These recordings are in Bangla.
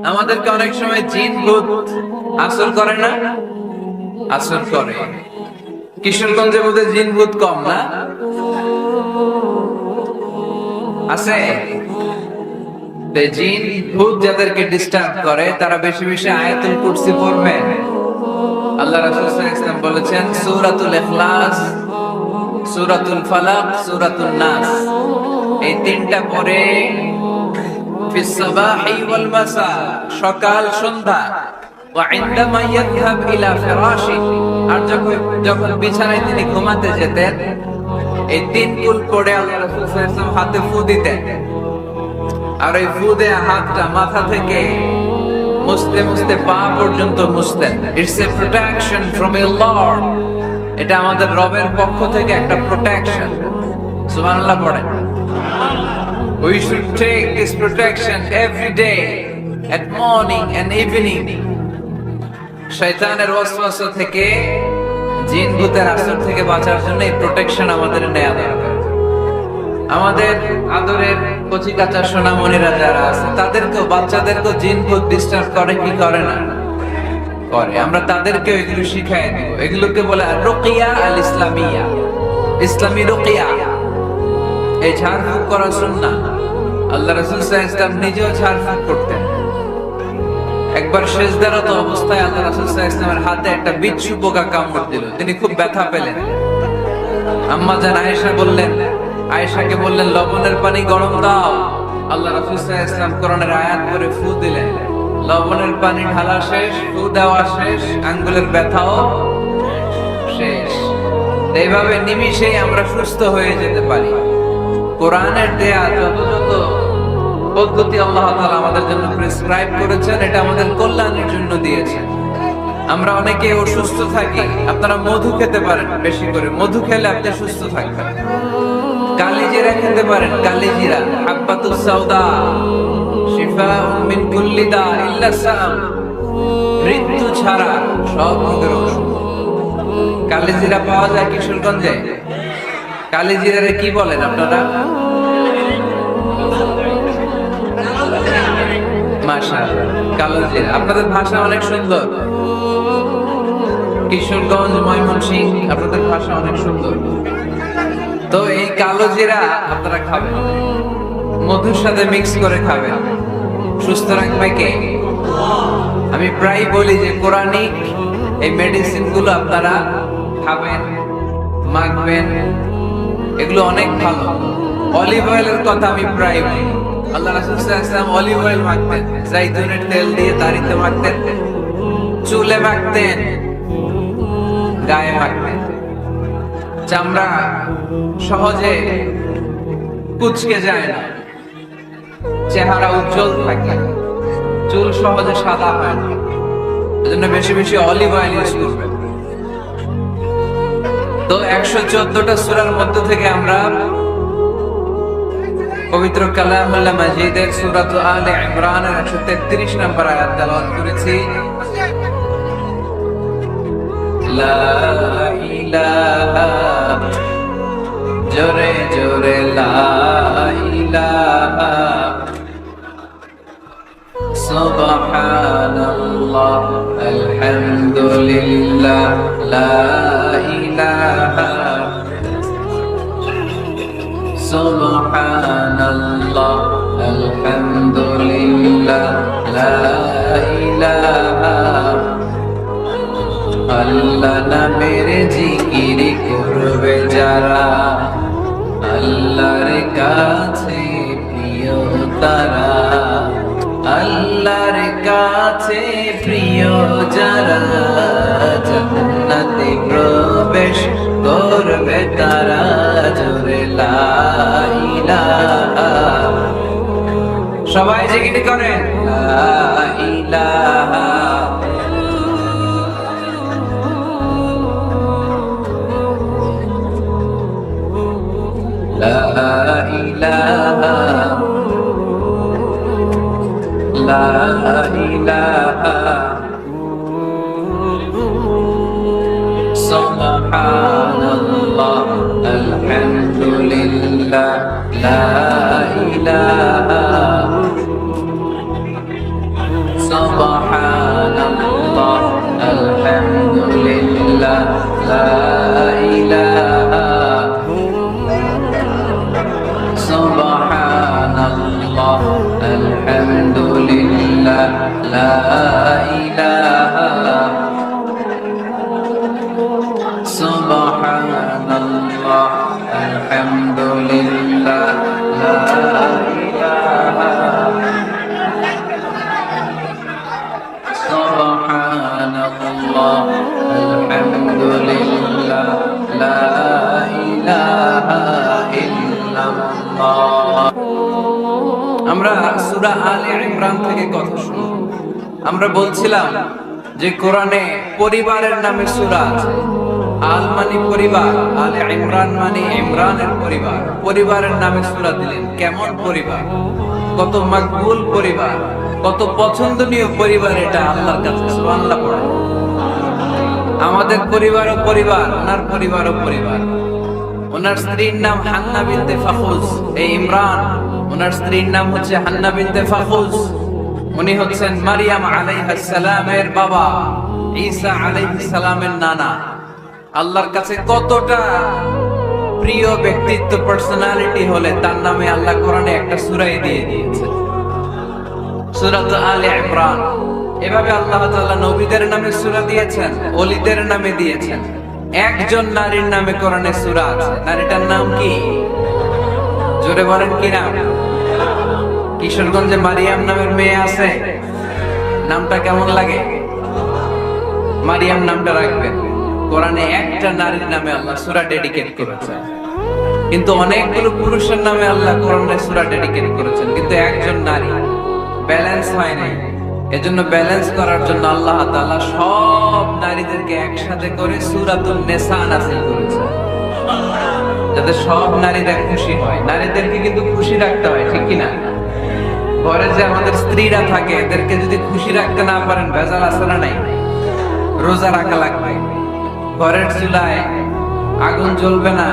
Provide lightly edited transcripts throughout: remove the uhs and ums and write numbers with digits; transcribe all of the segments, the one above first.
আমাদেরকে অনেক সময় জিন ভূত আসর করে না, আসর করে। কিশোরগঞ্জের মধ্যে জিন ভূত কম না, আছে? জিন ভূত যাদেরকে ডিস্টার্ব করে তারা বেশি বেশি আয়াতুল কুরসি পড়বেন। আল্লাহ রাসূল সাল্লাল্লাহু আলাইহি ওয়াসাল্লাম বলেছেন সূরাতুল ইখলাস, সূরাতুল ফালাক, সূরাতুন নাস, এই তিনটা পড়ে ফিস সাবাহি ওয়াল মাসা, সকাল সন্ধ্যা, ওয়া ইনদামা ইয়াযহাব ইলা ফিরাশি, আর যখন বিছানায় তিনি ঘুমাতে যেতেন এই তিন কুল পড়ে আল্লাহ রাসূল সাল্লাল্লাহু আলাইহি ওয়াসাল্লাম হাতে ফু দিতেন। আর এই ফু দেয়া হাতটা মাথা থেকে মুছতে মুছতে পা পর্যন্ত মুছতেন। It's a protection from a lord, এটা আমাদের রবের পক্ষ থেকে একটা প্রোটেকশন। সুবহানাল্লাহ পড়েন। We should take this protection every day at morning and evening. শয়তানের ওয়াসওয়াসা থেকে, জিন ভূতের আসর থেকে বাঁচার জন্য এই প্রোটেকশন আমাদের নেওয়া দরকার। আমাদের আদরের কচি কাঁচা সোনামণিরা যারা আছে তাদেরকেও, বাচ্চাদেরকেও জিন ভূত ডিস্টার্ব করে কি করে না? করে। আমরা তাদেরকে এগুলো শিখাই দিব। এগুলোকে বলে রুকিয়া আল ইসলামিয়া, ইসলামী রুকিয়া। এই ঝাড়ফুঁক করা সুন্নাহ। আল্লাহ রাসূল সাল্লাল্লাহু আলাইহি ওয়াসাল্লাম নিজেও ঝাড়ফুঁক করতেন। একবার সেজদারত অবস্থায় আল্লাহ রাসূল সাল্লাল্লাহু আলাইহি ওয়াসাল্লামের হাতে একটা বিচ্ছু পোকা কামড় দিল, তিনি খুব ব্যথা পেলেন। আম্মা জান আয়েশা বললেন, আয়েশাকে বললেন লবণের পানি গরম দাও। আল্লাহ রাসূল সাল্লাল্লাহু আলাইহি ওয়াসাল্লাম কোরআনের আয়াত পড়ে ফু দিলেন, লবণের পানি ঢালা শেষ, ফু দেওয়া শেষ, আঙ্গুলের ব্যথাও শেষ। এইভাবে নিমিষেই আমরা সুস্থ হয়ে যেতে পারি। কোরআনের দেয়া যত যত পদ্ধতি আল্লাহ তাআলা আমাদের জন্য প্রেসক্রাইব করেছেন, এটা আমাদের কল্যাণের জন্য দিয়েছেন। আমরা অনেকে অসুস্থ থাকি, আপনারা মধু খেতে পারেন, বেশি করে মধু খেলে আপনি সুস্থ থাকবেন। কালিজিরা খেতে পারেন, কালিজিরা, হাব্বাতুস সাউদা, শিফাউন মিন কুল্লি দা ইল্লা সাম, মৃত্যু ছাড়া সব রোগের ওষুধ। কালিজিরা পাওয়া যায় কিশোরগঞ্জে। কালিজিরারে কি বলেন আপনারা? মাশাআল্লাহ, কালোজিরা। আপনাদের ভাষা অনেক সুন্দর। কিশোরগঞ্জ, ময়মনসিংহ, আপনাদের ভাষা অনেক সুন্দর। তো এই কালোজিরা আপনারা খাবেন, মধুর সাথে মিক্স করে খাবেন। সুস্থ রাখবে কে? আমি প্রায় বলি যে কোরআনিক এই মেডিসিন গুলো আপনারা খাবেন, মাখবেন, এগুলো অনেক ভালো। অলিভ অয়েলের কথা আমি প্রায় বলি। আল্লাহ রাসূল সাল্লাল্লাহু আলাইহি ওয়াসাল্লাম অলিভ অয়েল মাখতেন, জাইতুনের তেল দিয়ে দাড়িতে মাখতেন, চুলে মাখতেন, গায়ে মাখতেন। চামড়া সহজে কুঁচকে যায় না, চেহারা উজ্জ্বল থাকে, চুল সহজে সাদা হয় না। এজন্য বেশি বেশি অলিভ অয়েল ইউজ করবেন। তো 114টা সূরার মধ্য থেকে আমরা পবিত্র কালামুল্লাহ মাজিদের সূরাত আলে ইমরানের 133 নম্বর আয়াত তেলাওয়াত করেছি। লা ইলাহা, জোরে জোরে লা ইলাহা, সুবহানাল্লাহ, আলহামদুলিল্লাহ, লা ইলাহা, সুবহানাল্লাহ, আলহামদুলিল্লাহ, লা ইলাহা। আল্লাহ নামের জিকির করবে যারা, আল্লাহর কাছে প্রিয় তারা, আল্লাহর কাছে প্রিয় যারা, জান্নাতে প্রবেশ করবে তারা। জোরে লা ইলাহা, সবাই জিকির করেন, লা ইলাহা, লা ইলাহা, লা ইলাহা, সুবহানাল্লাহ, আলহামদুলিল্লাহ, লা ইলাহা, সুবহানাল্লাহ আলহামদুলিল্লাহ লা ইলাহা সুবহানাল্লাহ আলহামদুলিল্লাহ লা ইলাহা সুবহানাল্লাহ আলহামদুলিল্লাহ লা ইলাহা সুবহানাল্লাহ আলহামদুলিল্লাহ লা ইলাহা ইল্লাল্লাহ। আমরা সূরা আলে ইমরান থেকে কথা শুনি। আমরা বলছিলাম যে কোরআনে পরিবারের নামে সূরা আছে। আল মানে পরিবার, আলে ইমরান মানে ইমরানের পরিবার। পরিবারের নামে সূরা দিলেন। কেমন পরিবার, কত মকবুল পরিবার, কত পছন্দনীয় পরিবার এটা আল্লাহর কাছে। সুবহানাল্লাহ পড়ে। আমাদের পরিবারও পরিবার, ওনার পরিবারও পরিবার। ওনার স্ত্রীর নাম হান্না বিনতে ফাখুজ। এই ইমরান, ওনার স্ত্রীর নাম হচ্ছে হান্না বিনতে ফাখুজ। উনি হচ্ছেন মারিয়াম আলাইহিস সালামের বাবা, ঈসা আলাইহিস সালামের নানা। আল্লাহর কাছে কতটা প্রিয় ব্যক্তিত্ব, পার্সোনালিটি হলে তার নামে আল্লাহ কোরআনে একটা সূরাই দিয়ে দিয়েছে, সূরাত আলে ইমরান। এভাবে আল্লাহ তাআলা নবীদের নামে সূরা দিয়েছেন, ওলিদের নামে দিয়েছেন। একজন নারীর নামে কোরআনে সূরা আছে। নারীটার নাম কি? জোরে বলেন কি নাম? কিশোরগঞ্জে মারিয়াম নামের মেয়ে আছে। নামটা কেমন লাগে? মারিয়াম নামটা রাখবেন। কোরআনে একটা নারীর নামে আল্লাহ সূরা ডেডিকেট করেছেন, কিন্তু অনেকগুলো পুরুষের নামে আল্লাহ কোরআনে সূরা ডেডিকেট করেছেন, কিন্তু একজন নারী। ব্যালেন্স হয় নাই। এজন্য ব্যালেন্স করার জন্য আল্লাহ তাআলা সব নারীদেরকে একসাথে করে সূরাতুন নিসা নাযিল করেছেন, যাতে সব নারীরা খুশি হয়। নারীদেরকে কিন্তু খুশি রাখতে হয়, ঠিক কি না? ঘরে যে আমাদের স্ত্রীরা থাকে, এদেরকে যদি খুশি রাখতে না পারেন, ভেজাল আছে না নাই? রোজা রাখা লাগবে। ঘরের চুলায় আগুন জ্বলবে না,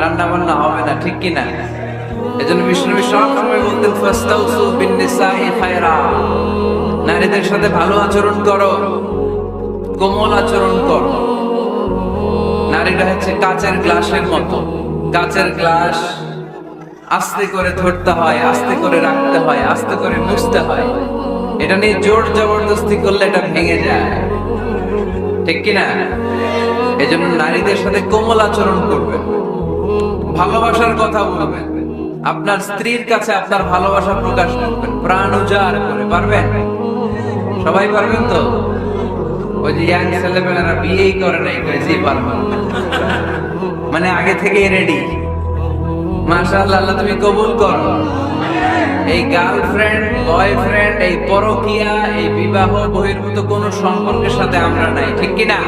রান্না বান্না হবে না, ঠিক কি না? এজন্য বিষ্ণু সবসময় বলতেন ফাস্তাউসু বিন-নিসাই খায়রা। নারীদের সাথে ভালো আচরণ করো, কোমল আচরণ করো। নারীরা হচ্ছে কাচের গ্লাসের মতো। কাচের গ্লাস আস্তে করে ধরতে হয়, আস্তে করে রাখতে হয়, আস্তে করে মুছতে হয়। এটা নিয়ে জোর জবরদস্তি করলে এটা ভেঙে যায়, ঠিক কি না? এজন্য নারীদের সাথে কোমল আচরণ করবেন, ভালোবাসার কথা বলবেন। আপনার স্ত্রীর কাছে আপনার ভালোবাসা প্রকাশ করবেন প্রাণ উজাড় করে। পারবেন? সবাই পারবেন তো? ওই যে ইয়াং ছেলেমেয়েরা বিয়েই করে নাই, কইছি পারবেন, মানে আগে থেকেই রেডি। মাশাআল্লাহ, আল্লাহ তুমি কবুল করো। এই গার্লফ্রেন্ড, বয়ফ্রেন্ড, এই পরকীয়া, এই বিবাহ বহির্ভূত কোন সম্পর্কের সাথে আমরা নাই, ঠিক কি না?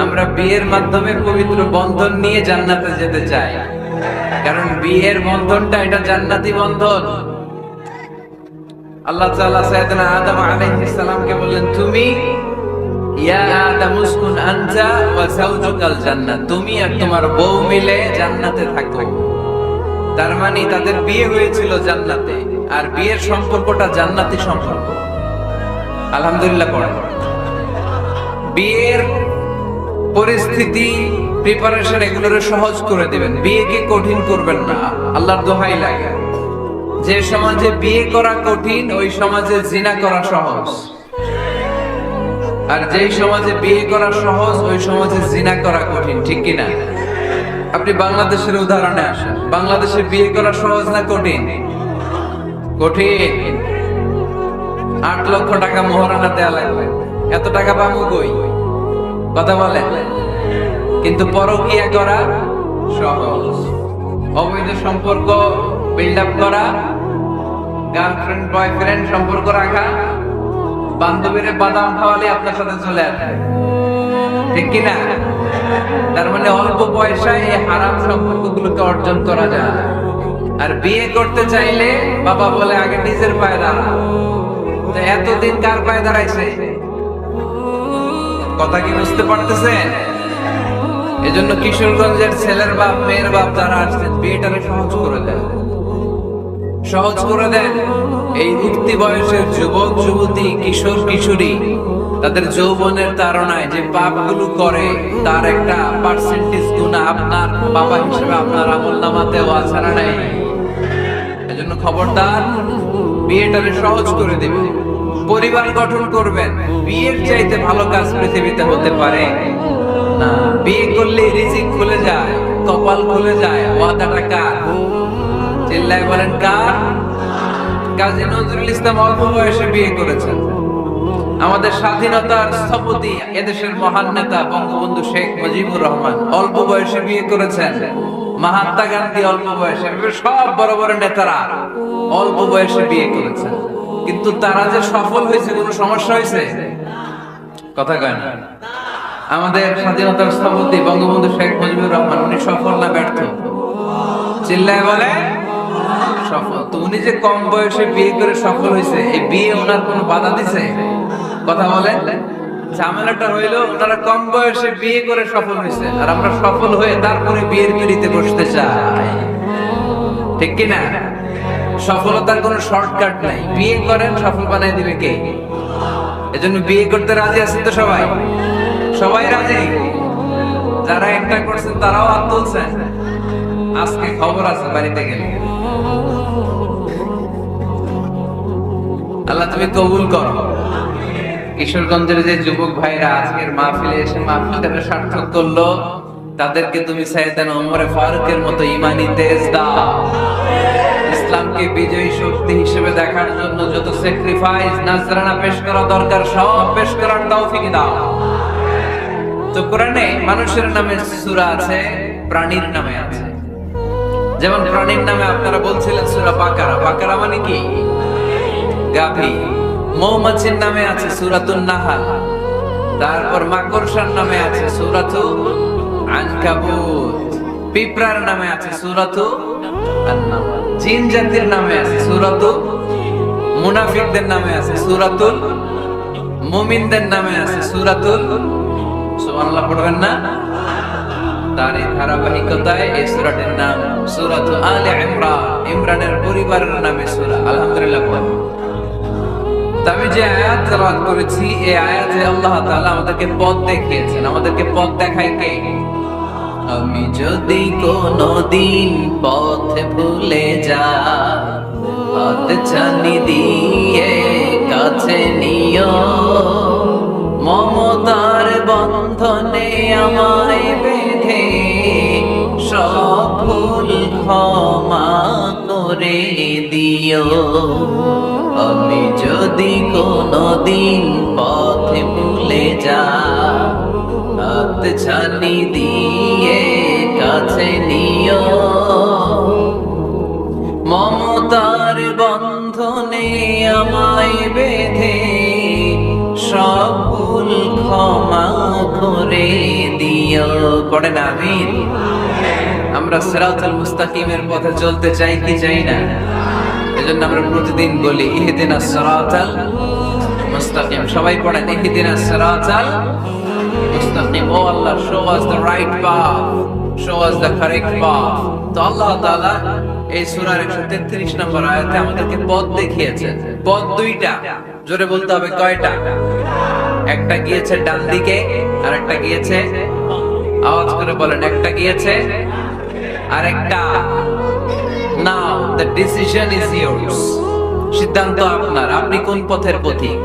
আমরা বিয়ের মাধ্যমে পবিত্র বন্ধন নিয়ে জান্নাতে যেতে চাই, কারণ বিয়ের বন্ধনটা এটা জান্নাতি বন্ধন। আল্লাহ তাআলা সাইয়েদনা আদম আলাইহিস সালামকে বললেন, তুমি ইয়া আদম উসকুন আনতা ওয়া যাওজুকাল জান্নাত, তুমি আর তোমার বউ মিলে জান্নাতে থাকো। তার মানে তাদের বিয়ে হয়েছিল জান্নাতে, আর বিয়ের সম্পর্কটা জান্নাতি সম্পর্ক। আলহামদুলিল্লাহ পড়ে। বিয়ের পরিস্থিতি, প্রিপারেশন এগুলোরে সহজ করে দিবেন, বিয়েকে কঠিন করবেন না। আল্লাহর দোহাই লাগে, যে সমাজে বিয়ে করা কঠিন ওই সমাজে জিনা করা সহজ, আর যেই সমাজে বিয়ে করা সহজ ওই সমাজে জিনা করা কঠিন, ঠিক কিনা? আপনি বাংলাদেশের উদাহরণে আসেন। বাংলাদেশে বিয়ে করা সহজ না কঠিন? কঠিন। 8 লক্ষ টাকা মোহরানা দেয়া লাগবে। এত টাকা পাবো কই? কথা বলে। কিন্তু পরকীয়া করা সহজ। অবৈধ সম্পর্ক বিল্ড আপ করা, গার্লফ্রেন্ড বয়ফ্রেন্ড সম্পর্ক রাখা, বান্ধবীরে বাদাম খাওয়ালে আপনার সাথে চলে আসে, ঠিক কিনা? তার মানে অল্প পয়সায় এই হারাম সম্পর্কগুলোকে অর্জন করা যায়। আর বিয়ে করতে চাইলে বাবা বলে আগে নিজের পায়ে দাঁড়া। তো এতদিন কার পায়ে দাঁড়াইছে? কথা কি বুঝতে পারতেছেন? এজন্য কিশোরগঞ্জের ছেলের বাপ, মেয়ের বাপ যারা আসছেন, বিয়েটারে সহজ করে দেন, সহজ করে দেন। এই উঠতি বয়সের যুবক যুবতী কিশোর কিশোরী তাদের যৌবনের তাড়নায় যে পাপগুলো করে তার একটা পার্সেন্টেজ গুনাহ আপনার বাবা হিসেবে আপনার আমলনামাতেও আছে না নাই? এজন্য খবরদার, বিয়েটারে সহজ করে দিবেন, পরিবার গঠন করবেন। বিয়ের চাইতে ভালো কাজ পৃথিবীতে হতে পারে না। বিয়ে করলে রিজিক খুলে যায়, কপাল খুলে যায়। ওয়াদাটা কার? চিল্লায় বলেন কার? কাজী নজরুল ইসলাম অল্প বয়সে বিয়ে করেছেন। আমাদের স্বাধীনতার স্থপতি এদেশের মহান নেতা বঙ্গবন্ধু শেখ মুজিবুর রহমান অল্প বয়সে বিয়ে করেছেন। মহাত্মা গান্ধী অল্প বয়সে, সব বড় বড় নেতারা অল্প বয়সে বিয়ে করেছেন। কিন্তু তারা যে সফল হয়েছে, কোনো সমস্যা হয়েছে? কথা কয় না। আমাদের স্বাধীনতার স্থপতি বঙ্গবন্ধু শেখ মুজিবুর রহমান, উনি সফল না ব্যর্থ? চিল্লায় বলে সফল। তো উনি যে কম বয়সে বিয়ে করে সফল হয়েছে, এই বিয়ে ওনার কোনো বাধা দিছে? কথা বলে। ঝামেলাটা হইলো ওনারা কম বয়সে বিয়ে করে সফল হয়েছে, আর আমরা সফল হয়ে তারপরে বিয়ের পিড়িতে বসতে চাই। ঠিক কিনা? সফলতার কোনো শর্টকাট নাই। বিয়ে করেন, সফল বানাই দিবে কে? এজন্য বিয়ে করতে রাজি আছেন তো সবাই? সবাই রাজি? যারা একটা করছেন তারাও হাত তুলছেন। আজকে খবর আছে বাড়িতে গেলে। আল্লাহ তুমি কবুল করো। কিশোরগঞ্জের যে যুবক ভাইরা আজকের মাহফিলে এসে মাহফিলটাকে সার্থক করলো, তাদেরকে তুমি সাইয়েদনা ওমরে ফারুকের মতো ঈমানি তেজ দাও। ইসলামকে বিজয়ী শক্তি হিসেবে দেখার জন্য যত স্যাক্রিফাইস নাজরানা পেশ করা দরকার সব পেশ করার তৌফিক দাও। তো কোরআনে মানুষের নামে সূরা আছে, প্রাণীর নামে আছে। যেমন প্রাণীর নামে আপনারা বলছিলেন সূরা বাকারা। বাকারা মানে কি? গাভী। মৌমাছির নামে আছে সূরাতুন নাহাল। তারপর মাকড়সার নামে আছে সূরাতুল আনকাবুত। পিঁপড়ার নামে আছে সূরাতুল আন-নামল। জিন জাতির নামে আছে সূরাতুল, মুনাফিকদের নামে আছে সূরাতুল, মুমিনদের নামে আছে সূরাতুল। সুবহানাল্লাহ পড়বেন না? তার এই ধারাবাহিকতায় এই সূরাটির নাম সূরাতুল আলে ইমরান। ইমরানের পরিবারের নামে সূরা। আলহামদুলিল্লাহ। আমি যে আয়াত তেলাওয়াত করেছি, এই আয়াতে আল্লাহ তাআলা আমাদেরকে পথ দেখিয়েছেন। আমাদেরকে পথ দেখায় কে? আমি যদি কোনদিন পথ ভুলে যাই, হাত ছানি দিয়ে কাছে নিও, মমতার বন্ধনে আমায় বেঁধে সব ভুল ক্ষমা করে দিও। আমি যদি কোনদিন পথে ভুলে যাই, হাত ছানি দিয়ে কাছে নিও, মমতার বন্ধনে আমায় বেঁধে সব ভুল ক্ষমা করে দিও। পড়েন আমিন। আমরা সিরাতুল মুস্তাকিমের পথে চলতে চাই কি চাই না? এজন্য আমরা প্রতিদিন বলি ইহদিনাস সিরাতাল মুস্তাকিম। সবাই পড়েন ইহদিনাস সিরাতাল মুস্তাকিম। ও আল্লাহ, show us the right path, show us the correct path। তো আল্লাহ তাআলা এই সূরার 133 নম্বর আয়াতে আমাদেরকে পথ দেখিয়েছেন। পথ দুইটা, জোরে বলতে হবে কয়টা? একটা গিয়েছে ডান দিকে আর একটা গিয়েছে, আওয়াজ করে বলেন, একটা গিয়েছে আর একটা। Now the decision is yours. সিদ্ধান্ত আপনার। আপনি কোন পথের পথিক?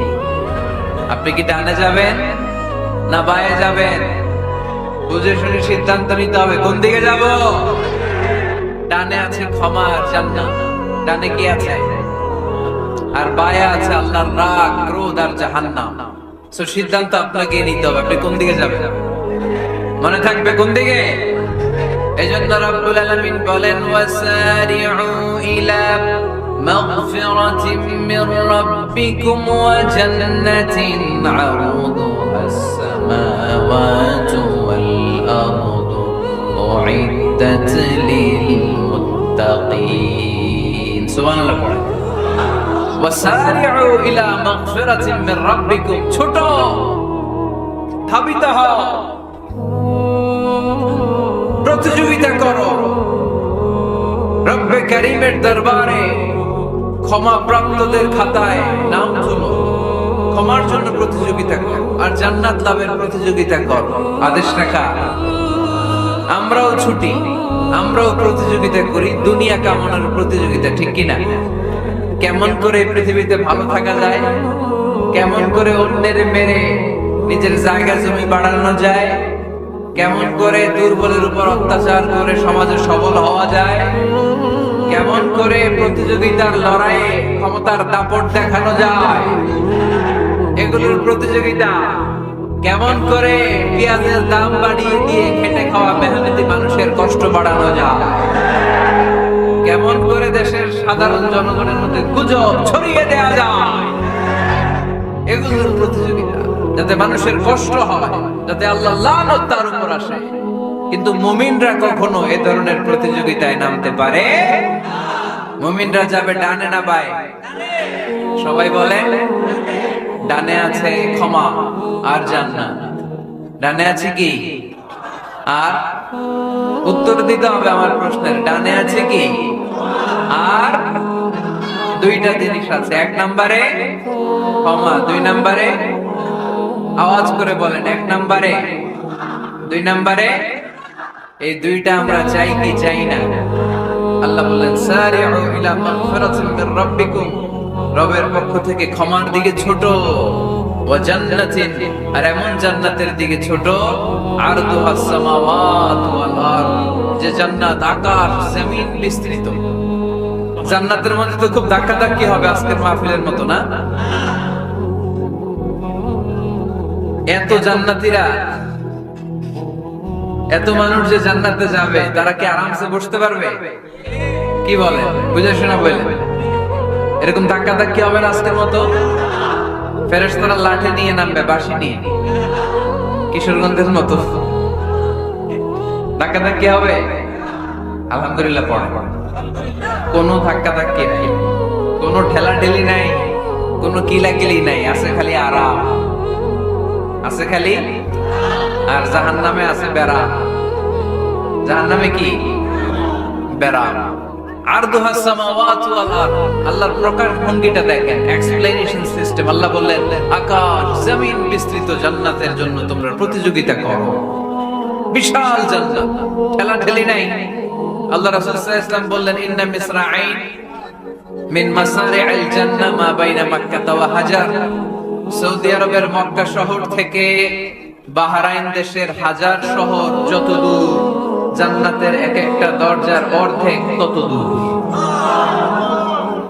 আপনি কি ডানে যাবেন না বায়ে যাবেন? বুঝে শুনে সিদ্ধান্ত নিতে হবে। কোন দিকে যাব? ডানে আছে ক্ষমার জান্নাত, ডানে কি আছে? আর বায়ে আছে আল্লাহর রাগ, ক্রোধ আর জাহান্নাম। সো সিদ্ধান্ত আপনাকে নিতে হবে, আপনি কোন দিকে যাবেন। মনে থাকবে কোন দিকে। এজন্য রব্বুল আলামিন বলেন, ওয়াসারিউ ইলা মাগফিরাতিন মির রাব্বিকুম ওয়া জান্নাতিন আরদুহাস সামাওয়াতু ওয়াল আরদু উইদ্দাত লিল মুত্তাকিন। সুবহানাল্লাহ পড়েন। ওয়াসারিউ ইলা মাগফিরাতিন মির রাব্বিকুম। ছোট, ধাবিত হও, প্রতিযোগিতা করো রব্বে কারীমের দরবারে ক্ষমা প্রাপ্তদের খাতায় নাম তুলো, ক্ষমার জন্য প্রতিযোগিতা কর, আর জান্নাত লাভের প্রতিযোগিতা কর। আদেশটা কার? আমরাও ছুটি, আমরাও প্রতিযোগিতা করি, দুনিয়া কামনার প্রতিযোগিতা, ঠিক কিনা? কেমন করে পৃথিবীতে ভালো থাকা যায়, কেমন করে অন্যের মেরে নিজের জায়গা জমি বাড়ানো যায়, কেমন করে দুর্বলের উপর অত্যাচার করে সমাজে সবল হওয়া যায়, কেমন করে প্রতিযোগিতার লড়াইয়ে ক্ষমতার দাপট দেখানো যায়, এগুলোর প্রতিযোগিতা। কেমন করে পেঁয়াজের দাম বাড়িয়ে দিয়ে খেটে খাওয়া মেহনতি মানুষের কষ্ট বাড়ানো যায়, কেমন করে দেশের সাধারণ জনগণের মধ্যে গুজব ছড়িয়ে দেওয়া যায়, এগুলোর প্রতিযোগিতা, যাতে মানুষের কষ্ট হয়, যাতে আল্লাহ লানত তার উপর আসে। কিন্তু মুমিনরা কখনো এ ধরনের প্রতিযোগিতায় নামতে পারে? মুমিনরা যাবে ডানে না বায়ে? সবাই বলে ডানে আছে ক্ষমা আর জান্নাত। ডানে আছে কি? আর উত্তর দিতে হবে আমার প্রশ্নের, ডানে আছে কি? আর দুইটা জিনিস আছে, এক নম্বরে ক্ষমা, দুই নম্বরে আওয়াজ করে বলেন, এক নম্বরে, দুই নম্বরে। এই দুইটা আমরা চাই কি চাই না? আল্লাহ বলেন সারিউ ইলা মাগফিরাতিন মির রাব্বিকুম, রবের পক্ষ থেকে ক্ষমার দিকে ছোট, ওয়া জান্নাতিন, আর এমন জান্নাতের দিকে ছোট, আরদুহাস সামাওয়াতু ওয়াল আরদ, যে জান্নাত আকাশ জমিন বিস্তৃত। জান্নাতের মধ্যে তো খুব ধাক্কাধাক্কি হবে আজকের মাহফিলের মতো না? এত জান্নাতীরা, এত মানুষ যে জান্নাতে যাবে, তারা কি আরামসে বসতে পারবে? কি বলে, বুঝে শোনা বলে? এরকম ধাক্কাধাক্কি হবে না আজকের মতো? ফেরেশতারা লাঠি নিয়ে নামবে, বাঁশি নিয়ে, কিশোরগঞ্জের মতো ধাক্কাধাক্কি হবে? আলহামদুলিল্লাহ পড়ে কোনো ধাক্কাধাক্কি নাই, কোনো ঠেলাঠেলি নাই, কোনো কিলাকিলি নাই, আছে খালি আরাম, আছে খালি। আর জাহান্নামে আছে বেড়া। জাহান্নামে কি? বেড়া। আরদুহাস সামাওয়াতু ওয়াল আরদ, আল্লাহর প্রকাশ ভঙ্গিটা দেখেন, এক্সপ্লেনেশন সিস্টেম। আল্লাহ বললেন আকাশ জমিন বিস্তৃত জান্নাতের জন্য তোমরা প্রতিযোগিতা করো। বিশাল জান্নাত, ঠেলাঠেলি নাই। আল্লাহ রাসূল সাল্লাল্লাহু আলাইহি ওয়াসাল্লাম বললেন ইন্না মিসরাঈন মিন মাসারি'আল জান্নাহ মা বাইনা মাক্কাহ ওয়া হাজার। সৌদি আরবের মক্কা শহর থেকে বাহরাইন দেশের হাজার শহর যত দূর, জান্নাতের এক একটা দরজার অর্ধেক তত দূর।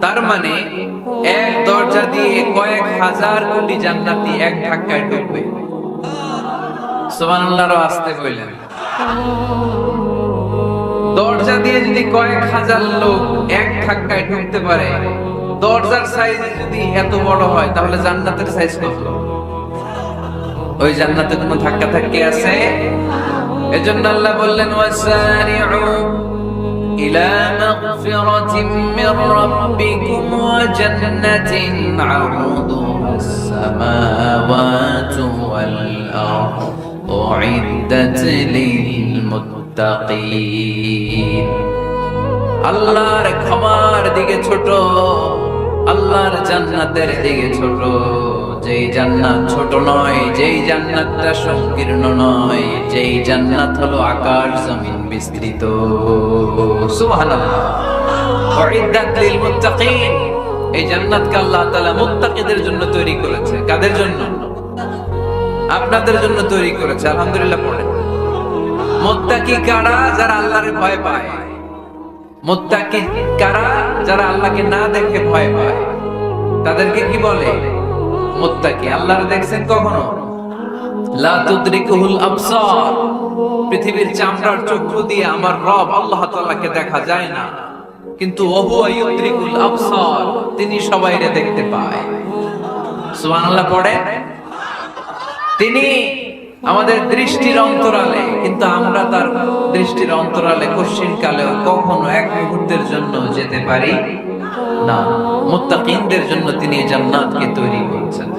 তার মানে এক দরজা দিয়ে কয়েক হাজার কোটি জান্নাতি এক ধাক্কায় ঢুকবে। সুবহানাল্লাহর আস্তে কইলেন। দরজা দিয়ে যদি কয়েক হাজার লোক এক ধাক্কায় ঢুকতে পারে, দরজার সাইজ যদি এত বড় হয়, তাহলে জান্নাতের সাইজ কত? ওই জান্নাতে কোনো ধাক্কা ধাক্কি আছে? এজন্য আল্লাহ বললেন ওয়াসারিউ ইলা মাগফিরাতিন মির রাব্বিকুম ওয়া জান্নাতিন আরদুহাস সামাওয়াতু ওয়াল আরদ উইদ্দাত লিল মুত্তাকিন। আল্লাহর ক্ষমার দিকে ছোট, আল্লাহর জান্নাতের দিকে ছোট। যেই জান্নাত ছোট নয়, যেই জান্নাতটা সংকীর্ণ নয়, যেই জান্নাত হলো আকাশ জমিন বিস্তৃত। সুবহানাল্লাহ। উইদ্দাত লিল মুত্তাকিন, এই জান্নাতকে আল্লাহ তাআলা মুত্তাকিদের জন্য তৈরি করেছে। কাদের জন্য? আপনাদের জন্য তৈরি করেছে। আলহামদুলিল্লাহ পড়েন। মুত্তাকি কারা? যারা আল্লাহরে ভয় পায়। মুত্তাকি কারা? যারা আল্লাহকে না দেখে ভয় পায়, তাদেরকে কি বলে? মুত্তাকি। আল্লাহর দেখছেন কখনো? লা তুদরিকুহুল আবসার, পৃথিবীর চামড়ার চক্ষু দিয়ে আমার রব আল্লাহ তাআলাকে দেখা যায় না, কিন্তু ওহুয়া ইউদরিকুল আবসার, তিনি সবাইরে দেখতে পায়। সুবহানাল্লাহ পড়ে। তিনি আমাদের দৃষ্টির অন্তরালে, কিন্তু আমরা তার দৃষ্টির অন্তরালে কশিন কালেও কখনো এক মুহূর্তের জন্য যেতে পারি না। মুত্তাকিনদের জন্য তিনি জান্নাতকে তৈরি করেছেন।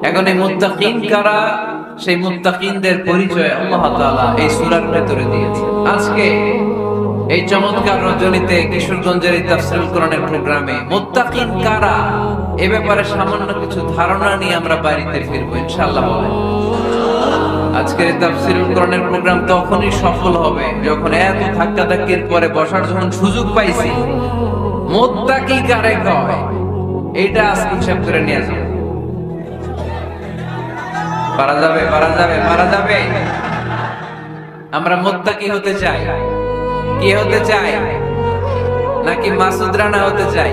এখন এই মুত্তাকিন কারা? সেই মুত্তাকিনদের পরিচয় আল্লাহ তাআলা এই সূরার ভেতরে দিয়েছেন। আজকে এই চমৎকার রজনীতে কিশোরগঞ্জের এই তাফসীরুল কোরআনের প্রোগ্রামে মুত্তাকিন কারা এ ব্যাপারে সামান্য কিছু ধারণা নিয়ে আমরা বাড়িতে ফিরবো ইনশাআল্লাহ। বলেন আজকের এই তাফসীরুল কোরআনের প্রোগ্রাম তখনই সফল হবে যখন এত ধাক্কাধাক্কির পরে বসার যখন সুযোগ পাইছি মুত্তাকি কারে কয় এটা আজকে হিসাব করে নিয়ে যাবে। পারা যাবে পারা যাবে পারা যাবে। আমরা মুত্তাকি হতে চাই, কি হতে চাই, নাকি মাসুদ রানা হতে চাই?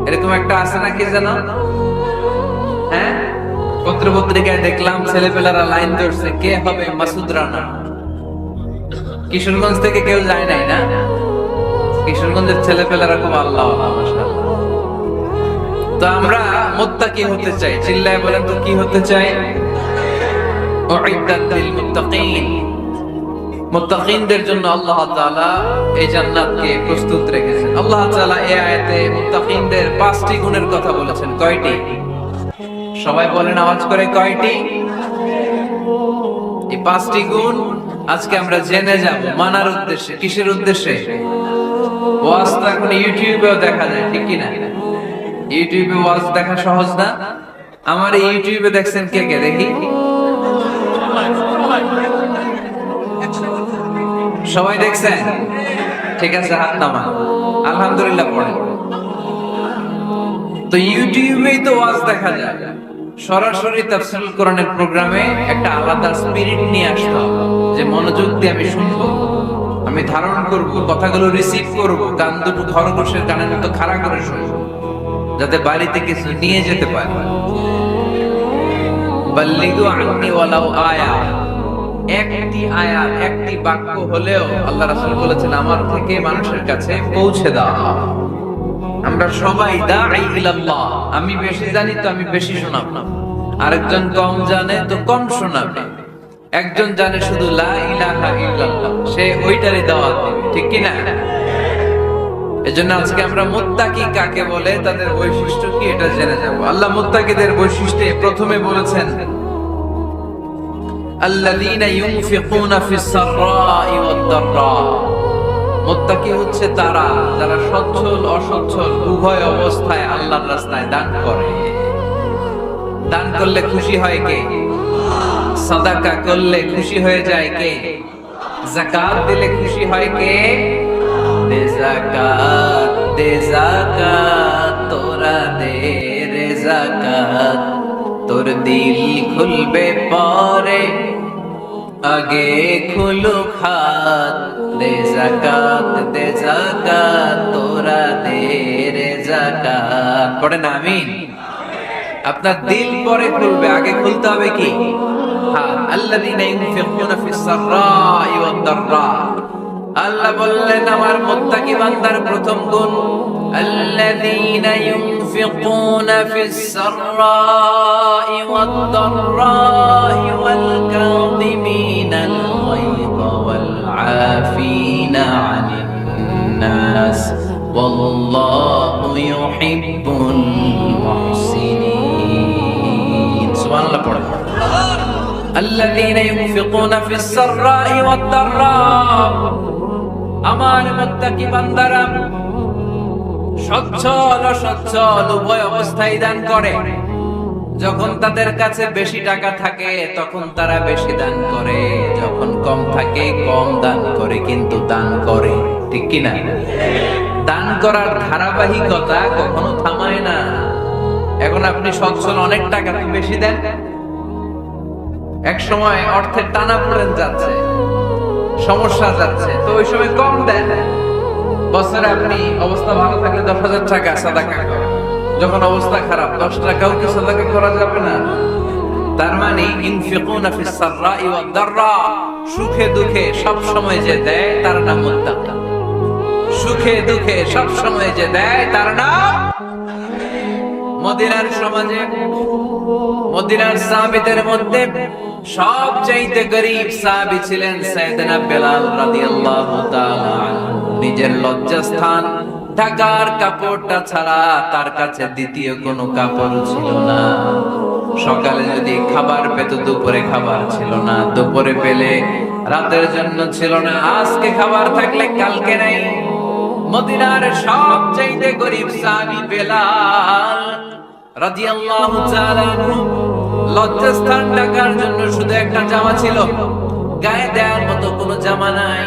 এরকম একটা আছে নাকি জানো? হ্যাঁ, পত্র পত্রিকায় দেখলাম ছেলেপেলারা লাইন ধরছে কে হবে মাসুদ রানা। কিশোরগঞ্জ থেকে কেউ যায় নাই না? কিশোরগঞ্জের ছেলেপেলারা খুব আল্লাহ মাশাআল্লাহ। তো আমরা মুত্তাকি হতে চাই, চিল্লায় বলেন তো কি হতে চাই? উইদ্দাত লিল মুত্তাকিন, মুত্তাকিনদের জন্য আল্লাহ তাআলা এই জান্নাতকে প্রস্তুত রেখেছেন। আল্লাহ তাআলা এই আয়াতে মুত্তাকিনদের 5টি গুণের কথা বলেছেন। কয়টি? সবাই বলেন আওয়াজ করে, কয়টি? এই 5টি গুণ আজকে আমরা জেনে যাব মানার উদ্দেশ্যে। কিসের উদ্দেশ্যে? ওয়াজ তো এখন ইউটিউবেও দেখা যায়, ঠিক কি না? ইউটিউবে ওয়াজ দেখা সহজ না? আমার ইউটিউবে দেখছেন কে কে? দেখি সবাই দেখছেন? ঠিক আছে, হাত নামা। আলহামদুলিল্লাহ পড়েন। তো ইউটিউবেই তো ওয়াজ দেখা যায়, সরাসরি তাফসীরুল কোরআনের প্রোগ্রামে একটা আলাদা স্পিরিট নিয়ে আসতে হবে, যে মনোযোগ দিয়ে আমি শুনবো, আমি ধারণ করব, কথাগুলো রিসিভ করব, কান দুটো খরগোশের কানের মতো খাড়া করে শুনবো, যাতে বাড়িতে কিছু নিয়ে যেতে পারে। বাল্লিগু আন্নি ওয়ালাউ আয়া, একটি আয়াত, একটি বাক্য হলেও আল্লাহ রাসূল বলেছেন আমার থেকে মানুষের কাছে পৌঁছে দাও। আমরা সবাই দাঈ ইলাল্লাহ, আমি বেশি জানি তো আমি বেশি শোনাবো, আরেকজন কম জানে তো কম শোনাবে, একজন জানে শুধু লা ইলাহা ইল্লাল্লাহ, সে ওইটারই দাওয়াত দিবে, ঠিক কি না? এজন্য আজকে আমরা মুত্তাকি কাকে বলে, তাদের বৈশিষ্ট্য কি, এটা জেনে যাব। আল্লাহ মুত্তাকিদের বৈশিষ্ট্যে প্রথমে বলেছেন আল্লাযীনা ইউনফিকুনা ফিস সাররাই ওয়াদ দাররা। মুত্তাকি হচ্ছে তারা যারা সচ্ছল অসচ্ছল উভয় অবস্থায় আল্লাহর রাস্তায় দান করে। দান করলে খুশি হয় কে? সাদাকা করলে খুশি হয়ে যায় কে? যাকাত দিলে খুশি হয় কে? দে যাকাত, দে যাকাত, তোরা দে রে যাকাত, তোর দিল খুলবে পরে, আগে খুলুক হাত, দে যাকাত, দে যাকাত, তোরা দে রে যাকাত। পড়েন আমিন। আপনার দিল পরে খুলবে, আগে খুলতে হবে কি? হাত। আল্লাযীনা ইউনফিকুনা ফিস সাররাই ওয়াদ দাররা। আল্লাহ বললেন আমার মুত্তাকি বান্দার প্রথম গুণ আল্লাযীনা ইউনফিকুনা ফিস সাররাই ওয়াদ দাররাই ওয়াল কাযিমিনাল গায়যা ওয়াল আফিনা আনিন নাস ওয়াল্লাহু ইউহিব্বুল মুহসিনিন। সুবহানাল্লাহ পড়ো। আল্লাযীনা ইউনফিকুনা ফিস সাররাই ওয়াদ দাররা, আমার মুত্তাকি বান্দারা সচ্ছল অসচ্ছল উভয় অবস্থায় দান করে। যখন তাদের কাছে বেশি টাকা থাকে তখন তারা বেশি দান করে, যখন কম থাকে কম দান করে, কিন্তু দান করে, ঠিক কি না? দান করার ধারাবাহিকতা কখনো থামায় না। এখন আপনি সচ্ছল, অনেক টাকা বেশি দেন, এক সময় অর্থের টানা পড়েন যাচ্ছে, সমস্যা যাচ্ছে, তো ওই সময় কম দেন। বছরে আপনি অবস্থা ভালো থাকলে 10,000 টাকা সাদাকা করেন, যখন অবস্থা খারাপ 10 টাকাও কি সাদাকা করা যাবে না? তার মানে ইনফিকুনা ফিস সাররাই ওয়াদ দাররা, সুখে দুঃখে সব সময় যে দেয় তার নাম মুত্তাকি। সুখে দুঃখে সব সময় যে দেয় তার নাম। মদিনার সমাজে, মদিনার সাহাবীদের মধ্যে সবচাইতে গরীব সাহাবী ছিলেন সাইয়েদনা বেলাল রাদিয়াল্লাহু তাআলা আনহু। নিজের লজ্জাস্থান ঢাকার কাপড়টা ছাড়া তার কাছে দ্বিতীয় কোনো কাপড় ছিল না। সকালে যদি খাবার পেত, দুপুরে খাবার ছিল না, দুপুরে পেলে রাতের জন্য ছিল না, আজকে খাবার থাকলে কালকে নাই। মদিনার সবচাইতে গরিব সাহাবী বেলাল রাদিয়াল্লাহু তাআলা লজ্জাস্থান ঢাকার জন্য শুধু একটা জামা ছিল, গায়ে দেওয়ার মতো কোনো জামা নাই।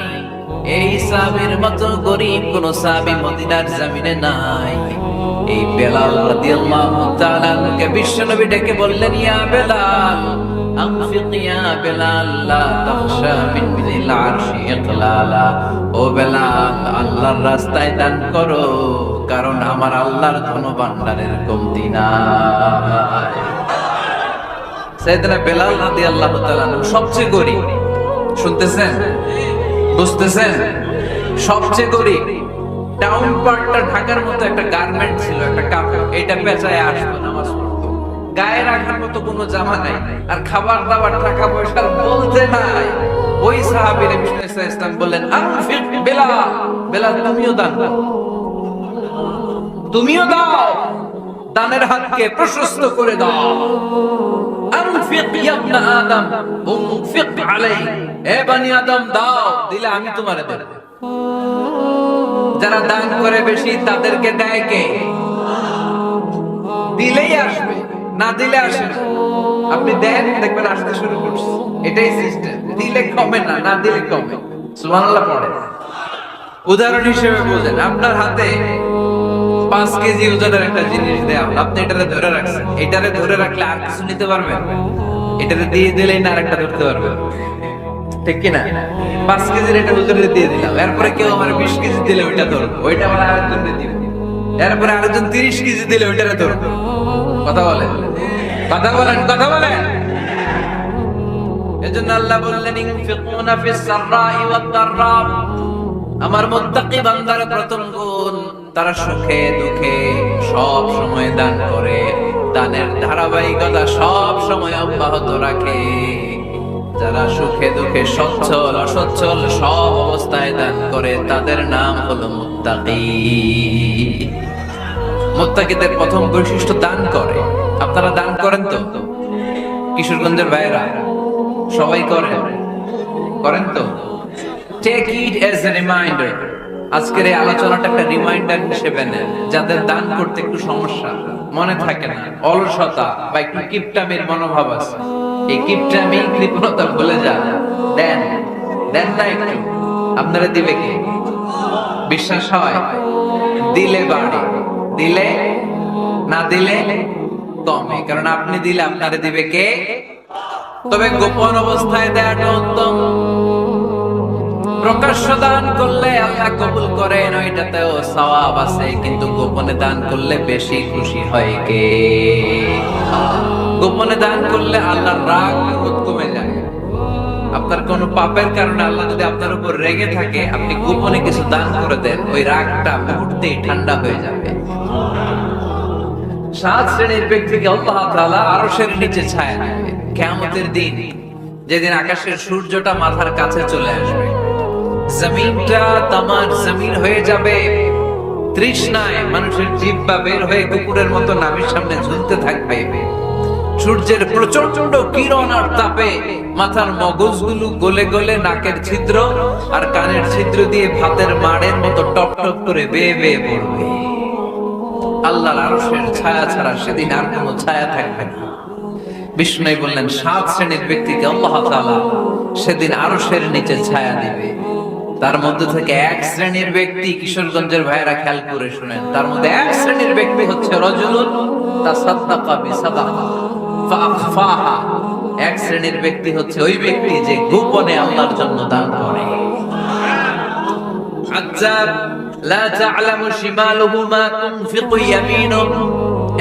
এই সাহাবীর মতো গরিব কোন সাহাবী মদিনার জমিনে নাই। এই বেলাল রাদিয়াল্লাহু তাআলা কে বিশ্বনবী ডেকে বললেন, ইয়া বেলাল আনফিক ইয়া বেলাল লা তাখশা মিন বিল আরশি ইকলালা। ও বেলাল, আল্লাহর রাস্তায় দান করো, কারণ আমার আল্লাহর ধন ভান্ডারের কমতি নাই। সাইয়েদনা বেলাল রাদিয়াল্লাহু তাআলা সবচেয়ে গরিব, শুনতেছেন, বুঝতেছেন, সবচেয়ে গরিব। টাউন পার্কটা ঢাকার মতো একটা গার্মেন্ট ছিল, একটা কাপড়, এটা পেঁচায় আসতো, নামাজ পড়তো, গায়ে রাখার মতো কোনো জামা নাই, আর খাবার দাবার টাকা পয়সার বলতে নাই। ওই সাহাবীর বিষ্ণু ইসলাম বললেন, আনফিক বেলাল, বেলাল তুমিও দান করো, তুমিও দাও, দানের হাতকে প্রশস্ত করে দাও। আনফিক ইয়া ইবনে আদম উনফিক আলাই, এ বনি আদম দাও, দিলে আমি তোমারে দেব। যারা দান করে বেশি তাদেরকে দেয় কে? দিলেই আসবে, না দিলে আসে না। আপনি দেন, দেখবেন আসতে শুরু করছে, এটাই সিস্টেম। দিলে কমে না, না দিলে কমে। সুবহানাল্লাহ পড়ে। উদাহরণ হিসেবে বোঝেন, আপনার হাতে 5 কেজি ওজনের একটা জিনিস দেয়া হলো, আপনি এটারে ধরে রাখছেন, এটারে ধরে রাখলে আর কিছু নিতে পারবেন? এটারে দিয়ে দিলেই না আরেকটা ধরতে পারবেন, ঠিক কি না? 5 কেজির এটা হুজুরে দিয়ে দিলাম, এরপরে কেউ আমার 20 কেজি দিলে ওইটা ধরবো, ওইটা আমার আরেকজনকে দিব, এরপরে আরেকজন 30 কেজি দিলে ওইটারে ধরবো। কথা বলেন, কথা বলেন, কথা বলেন। এজন্য আল্লাহ বললেন, ইনফিকুনা ফিস সাররাই ওয়াদ দাররা। আমার মুত্তাকি বান্দার প্রথম গুণ, তারা সুখে দুঃখে সব সময় দান করে, দানের ধারাবাহিকতা সব সময় অব্যাহত রাখে। যারা সুখে দুঃখে সচ্ছল অসচ্ছল সব অবস্থায় দান করে, তাদের নাম হলো মুত্তাকি। মুত্তাকিদের প্রথম বৈশিষ্ট্য দান করে। আপনারা দান করেন তো? কিশোরগঞ্জের ভাইরা সবাই করেন, করেন তো? Take it as a reminder. আজকের এই আলোচনাটা একটা রিমাইন্ডার হিসেবে নেন, যাদের দান করতে একটু সমস্যা, মনে থাকে না, অলসতা বা একটু কিপটামির মনোভাব আছে, এই কিপটামি কৃপণতা ভুলে যান, দেন, দেন না একটু, আপনারা দিবে কে? বিশ্বাস হয়? দিলে বাড়ে, দিলে, না দিলে কমে, কারণ আপনি দিলে আপনারে দিবে কে? তবে গোপন অবস্থায় দেওয়াটা উত্তম। প্রকাশ্য দান করলে আল্লাহ কবুল করেন, ওইটাতেও সওয়াব আছে, কিন্তু গোপনে দান করলে বেশি খুশি হয় কে? গোপনে দান করলে আল্লাহর রাগ ক্রোধ কমে যায়। আপনার কোন পাপের কারণে আল্লাহ যদি আপনার উপর রেগে থাকে, আপনি গোপনে কিছু দান করে দেন, ওই রাগটা মুহূর্তেই ঠান্ডা হয়ে যাবে। 7 শ্রেণীর ব্যক্তিকে আল্লাহ তাআলা আরশের নিচে ছায়া দেবে কিয়ামতের দিন, যেদিন আকাশের সূর্যটা মাথার কাছে চলে আসবে, জমিনটা তামার জমিন হয়ে যাবে, তৃষ্ণায় মানুষের জিহ্বা বের হয়ে কুকুরের মতো নাভির সামনে ঝুলতে থাকবে, সূর্যের প্রচন্ড কিরণ আর তাপে মাথার মগজগুলো গলে গলে নাকের ছিদ্র আর কানের ছিদ্র দিয়ে ভাতের মাড়ের মতো টপ টপ করে বেয়ে বেয়ে পড়বে। আল্লাহর আরশের ছায়া ছাড়া সেদিন আর কোনো ছায়া থাকবে না। বিষ্ণু বললেন, 7 শ্রেণীর ব্যক্তিকে আল্লাহ তাআলা সেদিন আরশের নিচে ছায়া দিবে। তার মধ্যে থেকে 1 শ্রেণীর ব্যক্তি, কিশোরগঞ্জের ভাইরা খেয়াল করে শুনেন, তার মধ্যে 1 শ্রেণীর ব্যক্তি হচ্ছে রাজুলুন তাসাদ্দাকা বিসাদাকা ফাআখফাহা। 1 শ্রেণীর ব্যক্তি হচ্ছে ওই ব্যক্তি যে গোপনে আল্লাহর জন্য দান করে। আযাব লা তা'লামু শিমালুহু মা তুনফিকু ইয়ামিনুহু,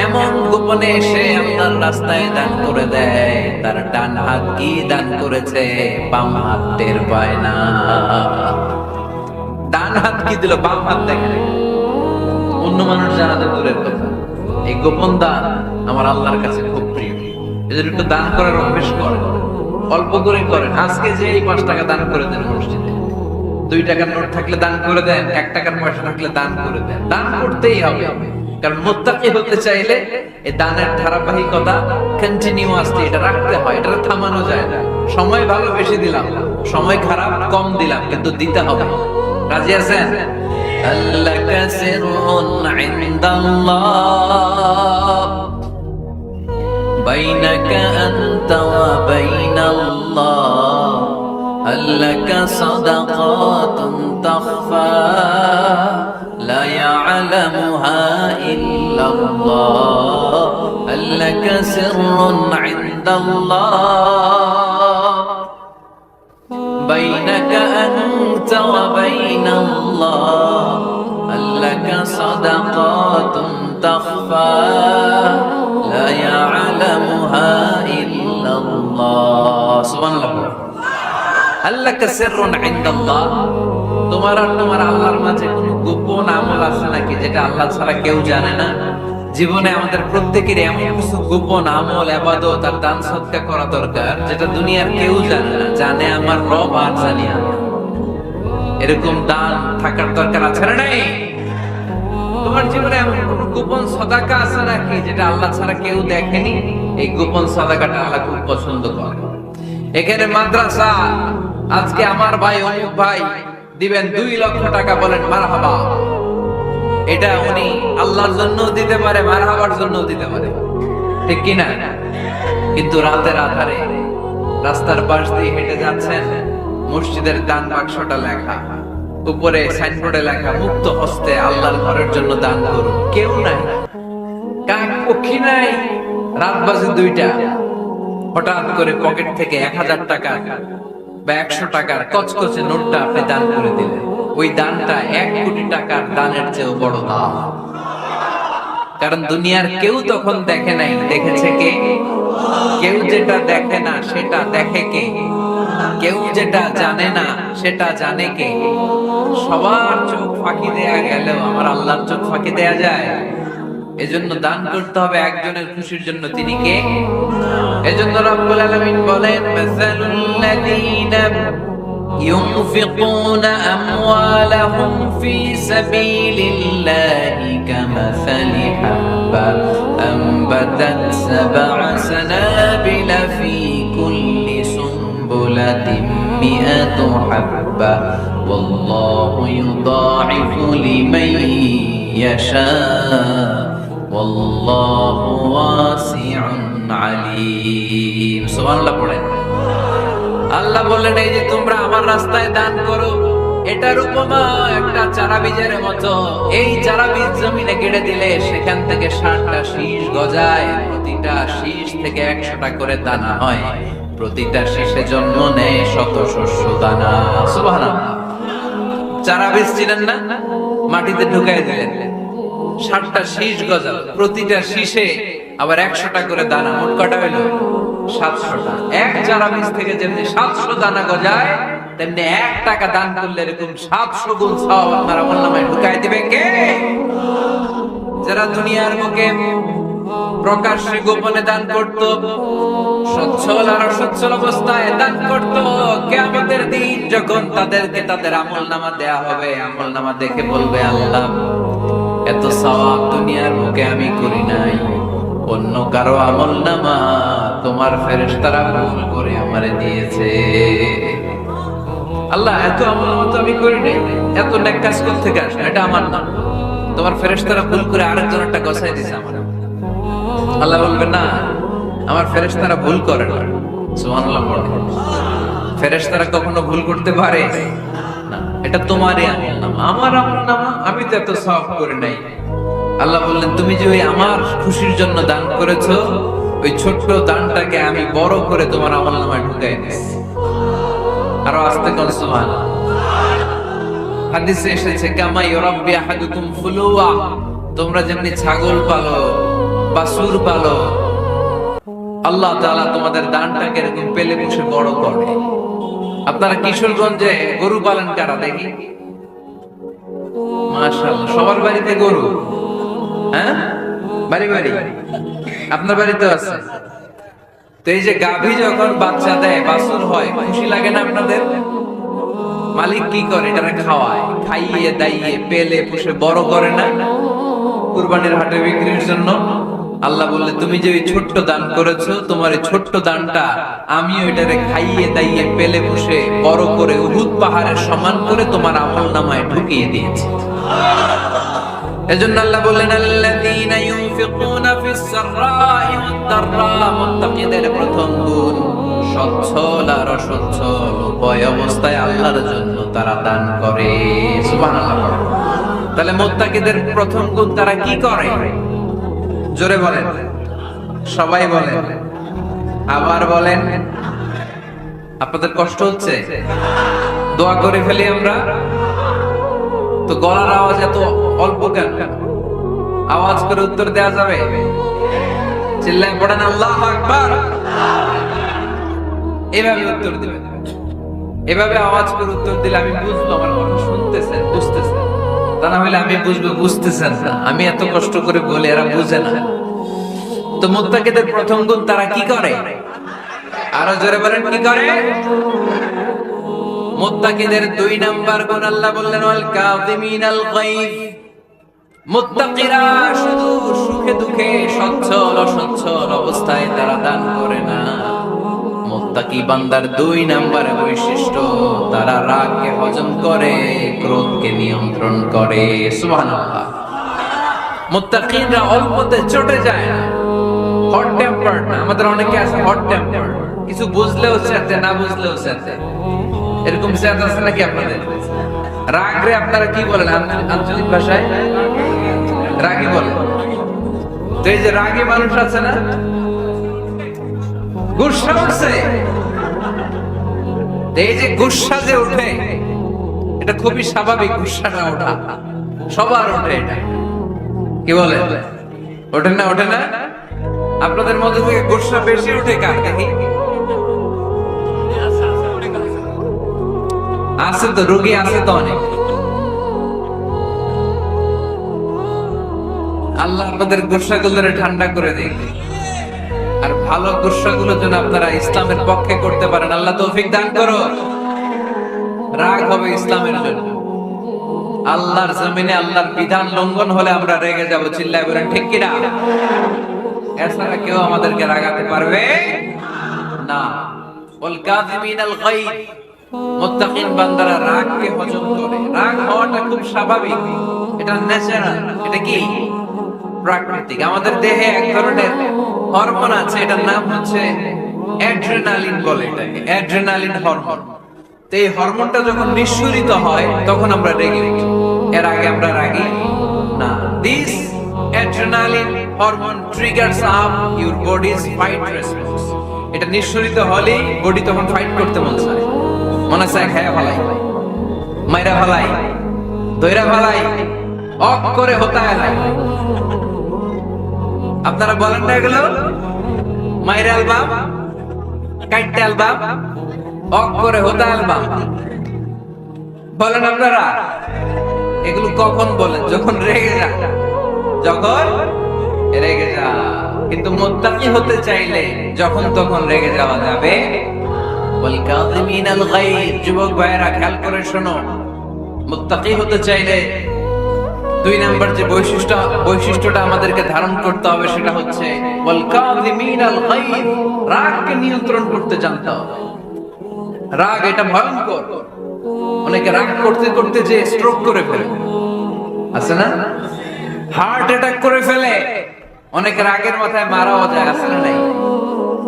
এমন গোপনে এসে আল্লাহর রাস্তায় দান করে দেয়, তার ডান হাত কি দান করেছে বাম হাত টের পায় না। ডান হাত কি দিল, বাম হাত দেখে, অন্য মানুষ জানা তো দূরের কথা। এই গোপন দান আমার আল্লাহর কাছে খুব প্রিয়। এজন্য একটু দান করার অভ্যাস করেন, অল্প করে করেন। আজকে যে এই 5 টাকা দান করে দেন মসজিদে, 2 টাকার নোট থাকলে দান করে দেন, 1 টাকার পয়সা থাকলে দান করে দেন। দান করতেই হবে, কারণ মুত্তাকি হতে চাইলে এই দানের ধারাবাহিকতা কন্টিনিউয়াসলি এটা রাখতে হয়, এটা থামানো যায় না। সময় ভালো বেশি দিলাম, সময় খারাপ কম দিলাম, কিন্তু দিতে হবে। রাজি আছেন? আল্লাকা সিররুন ইনদাল্লাহ বাইনাকা আনতা ওয়া বাইনাল্লাহ আল্লাকা সাদাকাতুন তাখফা লা ইয়ালামুহা ইল্লাল্লাহ আল্লাকা সিররুন ইনদাল্লাহ বাইনাকা আনতা ওয়া বাইনাল্লাহ আল্লাকা সাদাকাতুন তাখফা লা ইয়ালামুহা ইল্লাল্লাহ। সুবহানাল্লাহ। আল্লাকা সিররুন ইনদাল্লাহ, তোমার আর তোমার আল্লাহর মাঝে কোনো গোপন আমল আছে নাকি যেটা আল্লাহ ছাড়া কেউ জানে না? জীবনে আমাদের প্রত্যেকের এমন কিছু গোপন আমল, ইবাদত আর দান সদকা করা দরকার যেটা দুনিয়ার কেউ জানে না, জানে আমার রব আর জানি আমি। এরকম দান থাকার দরকার আছে না নাই? তোমার জীবনে এমন কোন গোপন সাদাকা আছে নাকি যেটা আল্লাহ ছাড়া কেউ দেখেনি? এই গোপন সাদাকাটা আল্লাহ খুব পছন্দ করে। এখানে মাদ্রাসা, আজকে আমার ভাই অমুক ভাই দিবেন 2 লক্ষ টাকা, বলেন মারহাবা। এটা উনি আল্লাহর জন্য দিতে পারে, মারহাবার জন্য দিতে পারে, ঠিক কি না? কিন্তু রাতের আধারে রাস্তার পাশ দিয়ে হেঁটে যাচ্ছেন, মসজিদের দান বাক্সটা লেখা, উপরে সাইনবোর্ডে লেখা মুক্ত হস্তে আল্লাহর ঘরের জন্য দান করুন। কেউ নাই, কাক পক্ষী নাই। রাত বাজে 2টা, হঠাৎ করে পকেট থেকে 1000 টাকা বা 100 টাকার কচকচে নোটটা আপনি দান করে দিলেন। ওই দানটা 1 কোটি টাকার দানের চেয়েও বড় দান। কারণ দুনিয়ার কেউ তখন দেখে নাই, দেখেছে কে? কেউ যেটা দেখে না সেটা দেখে কে? কেউ যেটা জানে না সেটা জানে কে? সবার চোখ ফাঁকি দেয়া গেলেও আমার আল্লাহর চোখ ফাঁকি দেয়া যায়? এজন্য দান করতে হবে একজনের খুশির জন্য, তিনি কে? এজন্য রব্বুল আলামিন বলেন, মাসালুল লাযীনা ইউনফিকুনা আমওয়ালাহুম ফি সাবিলিল্লাহি কামাসালি হাব্বা আনবাতাত সাবআ সানাবিলা ফি কুল্লি সুনবুলাতিন মিআতু হাব্বা ওয়াল্লাহু ইউদাঈফু লিমান ইয়াশা ওয়াল্লাহু ওয়াসিউন আলীম। সুবহানাল্লাহ পড়েন। আল্লাহ বললেন, এই যে তোমরা আমার রাস্তায় দান করো, এটার উপমা একটা চারা বীজের মতো। এই চারা বীজ জমিনে গেড়ে দিলে সেখান থেকে 60টা শীষ গজায়, প্রতিটা শীষ থেকে 100টা করে দানা হয়, প্রতিটা শীষে জন্ম নেয় শত শস্য দানা। সুবহানাল্লাহ। চারা বীজ ছিলেন না, মাটিতে ঢুকাই দিলেন, 60টা শীষ গজাল, প্রতিটা শীষে আবার 100টা করে দানা, মোট কটা হইল? 700টা। এক চারা বীজ থেকে যেমনি 700 দানা গজায়, তেমনি 1 টাকা দান করলে এরকম 700 গুণ সওয়াব আপনার আমলনামায় ঢুকাই দিবে কে? যারা দুনিয়ার মুখে প্রকাশ্যে গোপনে দান করত, সচ্ছল আর অসচ্ছল অবস্থায় দান করত, কিয়ামতের দিন যখন তাদেরকে তাদের আমলনামা দেয়া হবে, আমলনামা দেখে বলবে, আল্লাহ এত সওয়াব দুনিয়ার মুখে আমি করি নাই, অন্য কারো আমলনামা তোমার ফেরেশতারা ভুল করে আমারে দিয়েছে। আল্লাহ এত আমলনামা তো আমি করি নাই, এত নেক কাজ করতে আসে, এটা আমার না, তোমার ফেরেশতারা ভুল করে আরেকজনেরটা গছাই দিয়েছে আমার। আল্লাহ বলবে, না, আমার ফেরেশতারা ভুল করে না। সুবহানাল্লাহ পড়ে। ফেরেশতারা কখনো ভুল করতে পারে না, এটা তোমারই আমলনামা, আমার আমলনামা, আমি তো এত সওয়াব করে নাই। আল্লাহ বললেন, তুমি যে ওই আমার খুশির জন্য দান করেছো, ওই ছোট্ট দানটাকে আমি বড় করে তোমার আমলনামায় ঢুকাই দিয়েছি। আরো আস্তে করে সুবহানাল্লাহ। হাদিসে এসেছে, কামা ইউরাব্বি আহাদুকুম ফুলুয়া, তোমরা যেমনি ছাগল পালো, বাছুর পালো, আল্লাহ তাআলা তোমাদের দানটাকে এরকম পেলে পুষে বড় করে। আপনারা কিশোরগঞ্জে গরু পালন কারা দেখি? মাশাআল্লাহ, সবার বাড়িতে গরু। হ্যাঁ, বাড়ি বাড়ি। আপনার বাড়িতে আছে? তো এই যে গাভী যখন বাচ্চা দেয়, বাছুর হয়, খুশি লাগে না আপনাদের? মালিক কি করে? এটারে খাওয়ায়, খাইয়ে দাইয়ে পেলে পুষে বড় করে না? কুরবানির হাটে বিক্রির জন্য। আল্লাহ বললে তুমি যে ওই ছোট্ট দান করেছো, তোমার এই ছোট্ট দানটা আমি ওইটারে খাইয়ে দাইয়ে পেলে বসে বড় করে উহুদ পাহাড়ের সমান করে তোমার আমল নামায় ঢুকিয়ে দিয়েছি। এজন্য আল্লাহ বললেন আল্লাযীনা ইউনফিকুনা ফিস সাররাই ওয়াদ দাররা, মুত্তাকিদের প্রথম গুণ সচ্ছল আর অসচ্ছল উভয় অবস্থায় আল্লাহর জন্য তারা দান করে। সুবহানাল্লাহ। তাহলে মুত্তাকিদের প্রথম গুণ তারা কি করে? জোরে বলেন, সবাই বলেন, আবার বলেন। আপনাদের কষ্ট হচ্ছে? দোয়া করে ফেলি আমরা তো। গলার আওয়াজ এত অল্প কেন? আওয়াজ করে উত্তর দেওয়া যাবে? চিল্লায় পড়েন আল্লাহু আকবার। এভাবে উত্তর দিবেন, এভাবে আওয়াজ করে উত্তর দিলে আমি বুঝবো আমার কথা শুনতেছেন, বুঝতেছেন। তা না হলে আমি বুঝবো বুঝতেছেন না। আমি এত কষ্ট করে বলি, এরা বুঝে না। তো মুত্তাকিদের প্রথম গুণ তারা কি করে? আরো জোরে বলেন, কি করে? মুত্তাকিদের 2 নাম্বার গুণ আল্লাহ বললেন ওয়াল কাযিমিনাল গায়ব। মুত্তাকিরা শুধু সুখে দুঃখে সচ্ছল অসচ্ছল অবস্থায় তারা দান করে না। মুত্তাকি বান্দার 2 নাম্বার বৈশিষ্ট্য, তারা রাগকে হজম করে, ক্রোধকে নিয়ন্ত্রণ করে। সুবহানাল্লাহ। মুত্তাকিনরা অল্পতে চটে যায় না, হট টেম্পারড না। আমাদের অনেকে আছে হট টেম্পারড, কিছু বুঝলেও চেতে, না বুঝলেও চেতে। এরকম চেত আছে নাকি আপনাদের? রাগরে আপনারা কি বলেন আঞ্চলিক ভাষায়? রাগী বলেন। তো এই যে রাগী মানুষ আছে না, গুসা উঠছে, এই যে গুসা যে উঠে, এটা খুবই স্বাভাবিক। গুসাটা ওঠা সবার ওঠে, এটা কি বলে? ওঠে না? ওঠে না? আপনাদের মধ্যে থেকে গুসা বেশি উঠে কার দেখি? আছে তো, রোগী আছে তো অনেক। আল্লাহ আপনাদের গুসাগুলোরে ঠান্ডা করে দিক, আর ভালো গুসাগুলো যেন আপনারা ইসলামের পক্ষে করতে পারেন। আল্লাহ তৌফিক দান করো। রাগ হবে ইসলামের জন্য। আল্লাহর জমিনে আল্লাহর বিধান লঙ্ঘন হলে আমরা রেগে যাব। চিল্লায় বলেন ঠিক কিনা? এছাড়া কেউ আমাদেরকে রাগাতে পারবে না। ওয়াল কাযিমিনাল গায়ব, মুত্তাকিন বান্দারা রাগকে হজম করে। রাগ হওয়াটা খুব স্বাভাবিক, এটা ন্যাচারাল, এটা কি প্রাকৃতিক। আমাদের দেহে এক ধরনের হরমোন আছে, এটার নাম হচ্ছে অ্যাড্রেনালিন বলে এটাকে, অ্যাড্রেনালিন হরমোন। তো এই হরমোনটা যখন নিঃসরিত হয় তখন আমরা রেগে উঠি। এর আগে আমরা রাগি না। This adrenaline hormone triggers up your bodies fight response. এটা নিঃসরিত হলে বডি তখন ফাইট করতে মন চায়, মনে চায় খায়া ফেলাই, মাইরা ফেলাই, দইরা ফেলাই, অক করে হতায় নাই। আপনারা বলেন না এগুলো? মাইরা অ্যালবাম, কাইটটা অ্যালবাম, অক করে হতা অ্যালবাম বলেন আপনারা? এগুলো কখন বলেন? যখন রেগে যান, যখন রেগে যান। কিন্তু মুত্তাকি হতে চাইলে যখন তখন রেগে যাওয়া যাবে। ওয়াল কাযিমিনাল গায়ব। যুবক ভাইরা খেয়াল করে শোনো, মুত্তাকি হতে চাইলে 2 নাম্বার যে বৈশিষ্ট্যটা আমাদেরকে ধারণ করতে হবে সেটা হচ্ছে ওয়াল কাযিমিনাল গায়ব। রাগকে নিয়ন্ত্রণ করতে জানতে হবে। রাগ এটা ভয়ঙ্কর। অনেকে রাগ করতে করতে যে স্ট্রোক করে ফেলে, আছে না? হার্ট অ্যাটাক করে ফেলে। অনেক রাগের মাথায় মারাও যায়, আছে না নাই?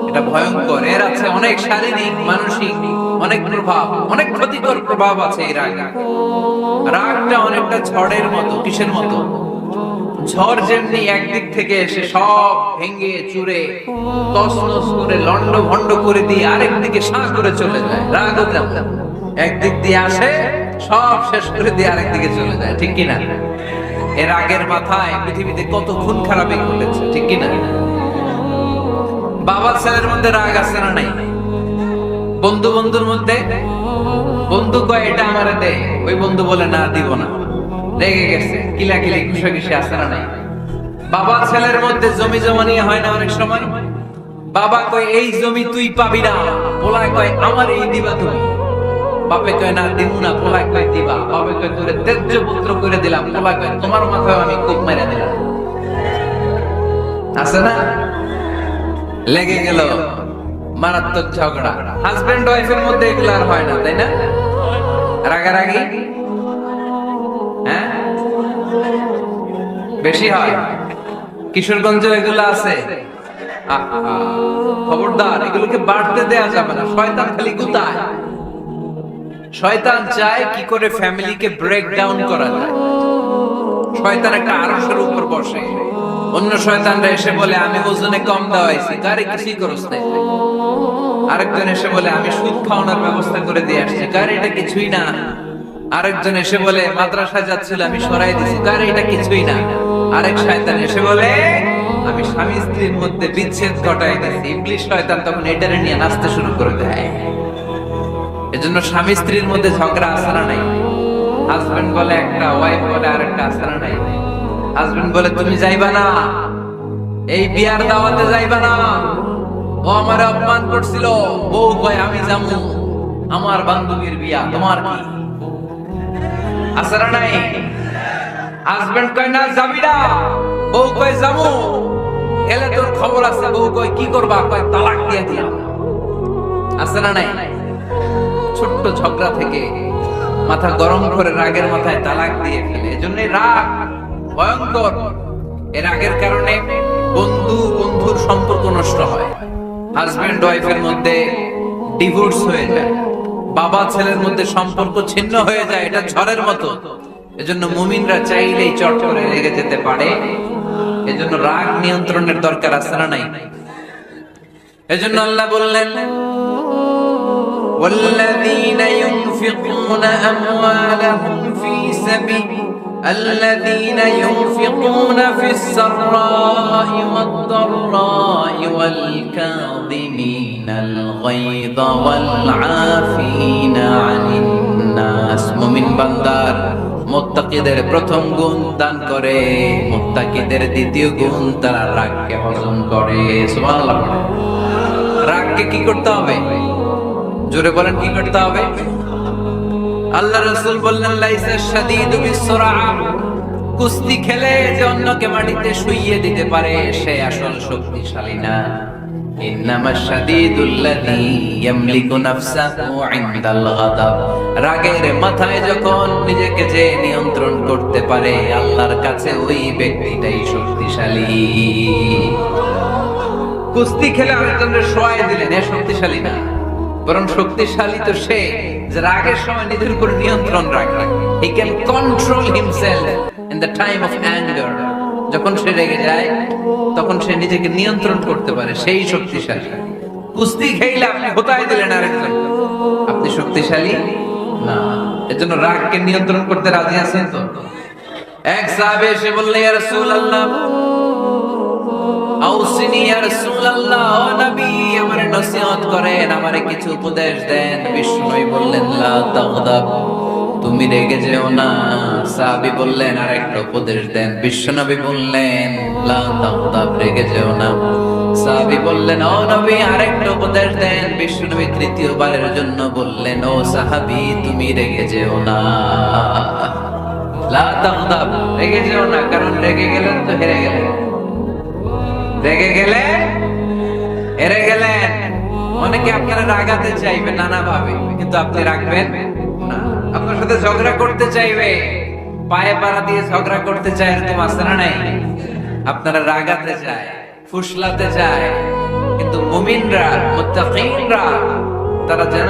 এটা ভয়ঙ্কর। এর আছে অনেক শারীরিক মানসিক অনেক প্রভাব, অনেক ক্ষতিকর প্রভাব আছে এই রাগ। রাগটা অনেকটা ঝড়ের মতো। কিসের মতো? ঝড় যেমনি একদিক থেকে এসে সব ভেঙে চুরে তছনছ করে লন্ড ভন্ড করে দিয়ে আরেক দিকে শাঁ করে চলে যায়। রাগও তেমন, একদিক দিয়ে আসে সব শেষ করে দিয়ে আরেক দিকে চলে যায়, ঠিক কিনা? এর রাগের মাথায় পৃথিবীতে কত খুন খারাপি ঘটেছে, ঠিক কিনা? বাবা ছেলের মধ্যে রাগ আছে না নাই? বন্ধু বন্ধুর মধ্যে, বন্ধু কয় এটা আমারে দে, ওই বন্ধু বলে না দিব না, রেগে গেছে, কিলাকিলি ঘুষাঘুষি আছে না নাই? বাবা ছেলের মধ্যে জমি জমা নিয়ে হয় না অনেক সময়? বাবা কয় এই জমি তুই পাবি না, পোলায় কয় আমার এই দিবা তুমি। বাপে কয় না দিমু না, পোলায় কয় দিবা। বাপে কয় তোরে তেজ্য পুত্র করে দিলাম, পোলায় কয় তোমার মাথায় আমি কূপ মেরে দিলাম। আছে না? লেগে গেল, মারাত্মক ঝগড়া। হাজবেন্ড ওয়াইফের মধ্যে এগুলো আর হয় না, তাই না? রাগারাগি হ্যাঁ বেশি হয়। কিশোরগঞ্জে এগুলো আছে। খবরদার, এগুলোকে বাড়তে দেয়া যাবে না। শয়তান খালি গুতায়। শয়তান চায় কি করে ফ্যামিলিকে ব্রেক ডাউন করা যায়। শয়তান একটা আরশের উপর বসে, অন্য শয়তানরা এসে বলে আমি ওজনে কম দেওয়াইছি, কারে কিছুই করছ না। আরেকজন এসে বলে আমি সুদ খাওয়ানোর ব্যবস্থা করে দিয়ে আসছি, কারে এটা কিছুই না। আরেকজন এসে বলে মাদ্রাসায় যাচ্ছিল আমি সরাই দিছি, কারে এটা কিছুই না। আরেক শয়তান এসে বলে আমি স্বামী স্ত্রীর মধ্যে বিচ্ছেদ ঘটাই দিছি। ইবলিশ শয়তান তখন এটারে নিয়ে নাচতে শুরু করে দেয়। এজন্য স্বামী স্ত্রীর মধ্যে ঝগড়া আসারা নাই। হাজবেন্ড বলে একটা, ওয়াইফ বলে আরেকটা, আসারা নাই। হাজবেন্ড বলে তুমি যাইবা না, এই বিয়ার দাওয়াতে যাইবা না, ও আমারে অপমান করছিল। বউ কয় আমি যাবো, আমার বান্ধবীর বিয়া, তোমার কি? আসারা নাই। হাজবেন্ড কয় না যাবি না, বউ কয় যাবো, এলে তোর খবর আছে। বউ কয় কি করবা? কয় তালাক দিয়ে দিয়া। আসারা নাই। ছোট্ট ঝগড়া থেকে মাথা গরম করে রাগের মাথায় তালাক দিয়ে ফেলে। এজন্য রাগ ভয়ঙ্কর। এই রাগের কারণে বন্ধু বন্ধুর সম্পর্ক নষ্ট হয়, হাজবেন্ড ওয়াইফের মধ্যে ডিভোর্স হয়ে যায়, বাবা ছেলের মধ্যে সম্পর্ক ছিন্ন হয়ে যায়। এটা ঝড়ের মতো। এজন্য মুমিনরা চাইলেই চট করে রেগে যেতে পারে। এজন্য রাগ নিয়ন্ত্রণের দরকার আছে না নাই? এজন্য আল্লাহ বললেন والذين ينفقون أموالهم في سبيل الذين ينفقون في السراء والضراء والكاظمين الغيظ والعافين عن الناس। মুমিন বান্দার মুত্তাকিদের প্রথম গুণ দান করে, মুত্তাকিদের দ্বিতীয় গুণ তারা রাগকে হজম করে। সুবহানাল্লাহ। রাগকে কি করতে হবে? জোরে বলেন কি করতে হবে? আল্লাহ রাসূল বললেন লাইসা শাদীদু বিসসুরা, কুস্তি খেলে যে অন্যকে মাটিতে শুইয়ে দিতে পারে সে আসল শক্তিশালী না। ইন্নামাশ শাদীদুল্লাযী ইয়ামলিকু নাফসাহু ইনদাল গাদাব, রাগের মাথায় যখন নিজেকে যে নিয়ন্ত্রণ করতে পারে আল্লাহর কাছে ওই ব্যক্তিটাই শক্তিশালী। কুস্তি খেলে আরেকজনের শোয়াই দিলেন, এ শক্তিশালী না। বরং শক্তিশালী তো সে যে রাগের সময় নিজের উপর নিয়ন্ত্রণ রাখে। He can control himself in the time of anger. যখন সে রেগে যায় তখন সে নিজেকে নিয়ন্ত্রণ করতে পারে, সেই শক্তিশালী। কুস্তি খেলে আপনি হোতায় দিলেন আরেকজন, আপনি শক্তিশালী না। এজন্য রাগকে নিয়ন্ত্রণ করতে রাজি আছেন তো? এক সাহাবী এসে বললেন ইয়া রাসূলুল্লাহ আউসিনি ইয়া রাসূলুল্লাহ, ও নবী আমারে নসিহত করেন, আমারে কিছু উপদেশ দেন। বিষ্ণুই বললেন লা তাগদাব, তুমি রেগে যেও না। সাহাবী বললেন আরেকটা উপদেশ দেন। বিশ্বনবী বললেন লা তাগদাব, রেগে যেও না। সাহাবী বললেন ও নবী আরেকটা উপদেশ দেন। বিশ্বনবী তৃতীয়বারের জন্য বললেন ও সাহাবী তুমি রেগে যেও না, লা তাগদাব, রেগে যেও না। কারণ রেগে গেলেন তো হেরে গেলেন, রেগে গেলে হেরে গেলেন। অনেকে আপনারা রাগাতে চাইবে নানা ভাবে, কিন্তু আপনি রাখবেন না। আপনার সাথে ঝগড়া করতে চাইবে, পায়ে পাড়া দিয়ে ঝগড়া করতে চায়, এরকম আছে না নাই? আপনারা রাগাতে চায়, ফুসলাতে চায়, কিন্তু মুমিনরা মুত্তাকিনরা তারা যেন